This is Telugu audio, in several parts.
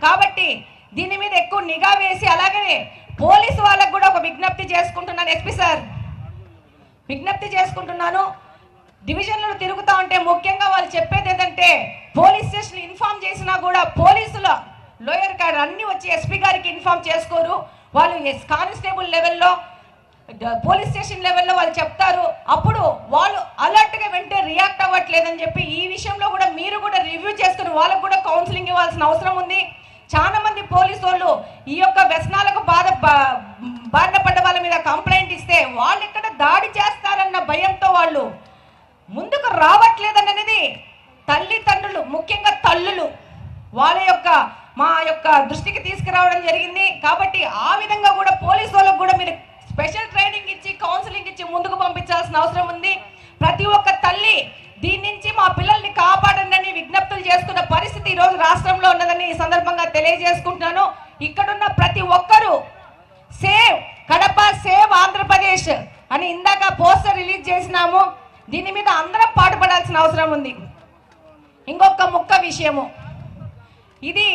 కాబట్టి దీని మీద ఎక్కువ నిఘా వేసి అలాగే పోలీసు వాళ్ళకు కూడా ఒక విజ్ఞప్తి చేసుకుంటున్నాను. ఎస్పీ సార్ విజ్ఞప్తి చేసుకుంటున్నాను. డివిజన్లు తిరుగుతూ ఉంటే ముఖ్యంగా వాళ్ళు చెప్పేది ఏంటంటే పోలీస్ స్టేషన్ ఇన్ఫార్మ్ చేసినా కూడా పోలీసుల లోయర్ గారు అన్ని వచ్చి ఎస్పీ గారికి ఇన్ఫార్మ్ చేసుకోరు. వాళ్ళు కానిస్టేబుల్ లెవెల్లో పోలీస్ స్టేషన్ లెవెల్లో వాళ్ళు చెప్తారు. అప్పుడు వాళ్ళు అలర్ట్గా వెంటనే రియాక్ట్ అవ్వట్లేదని చెప్పి ఈ విషయంలో కూడా మీరు కూడా రివ్యూ చేసుకుని వాళ్ళకు కూడా కౌన్సిలింగ్ ఇవ్వాల్సిన అవసరం ఉంది. చాలా మంది పోలీసు వాళ్ళు ఈ యొక్క వ్యసనాలకు బారిన పడ్డ వాళ్ళ మీద కంప్లైంట్ ఇస్తే వాళ్ళు ఇక్కడ దాడి చేస్తారన్న భయంతో వాళ్ళు ముందుకు రావట్లేదనేది తల్లిదండ్రులు ముఖ్యంగా తల్లులు మా యొక్క దృష్టికి తీసుకురావడం జరిగింది. కాబట్టి ఆ విధంగా కూడా పోలీసు వాళ్ళకు కూడా మీరు స్పెషల్ ట్రైనింగ్ ఇచ్చి కౌన్సిలింగ్ ఇచ్చి ముందుకు పంపించాల్సిన అవసరం ఉంది. ప్రతి ఒక్క తల్లి దీని నుంచి మా పిల్లల్ని కాపాడండి అని విజ్ఞప్తులు చేసుకున్న పరిస్థితి ఈరోజు రాష్ట్రంలో ఉన్నదని ఈ సందర్భంగా తెలియజేసుకుంటున్నాను. ఇక్కడున్న ప్రతి ఒక్కరూ సేవ్ కడప సేవ్ ఆంధ్రప్రదేశ్ అని ఇందాక పోస్టర్ రిలీజ్ చేసినాము. దీని మీద అందరం పాటుపడాల్సిన అవసరం ఉంది. ఇంకొక ముక్క విషయము, ఇది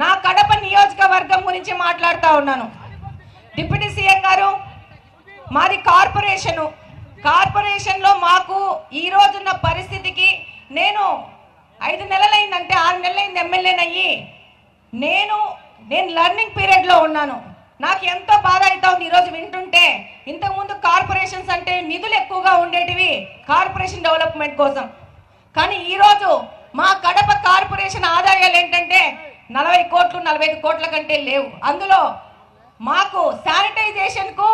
నా కడప నియోజకవర్గం గురించి మాట్లాడుతూ ఉన్నాను. డిప్యూటీ సీఎం గారు, మాది కార్పొరేషన్లో మాకు ఈ రోజున్న పరిస్థితికి నేను 5 నెలలైందంటే 6 నెలలైంది ఎమ్మెల్యేనయ్యి నేను లర్నింగ్ పీరియడ్లో ఉన్నాను. నాకు ఎంతో బాధ అవుతా ఉంది ఈరోజు వింటుంటే. ఇంతకుముందు కార్పొరేషన్స్ అంటే నిధులు ఎక్కువగా ఉండేటివి కార్పొరేషన్ డెవలప్మెంట్ కోసం. కానీ ఈరోజు మా కడప కార్పొరేషన్ ఆదాయాలు ఏంటంటే 40 కోట్లు 45 కోట్ల కంటే లేవు. అందులో మాకు శానిటైజేషన్కు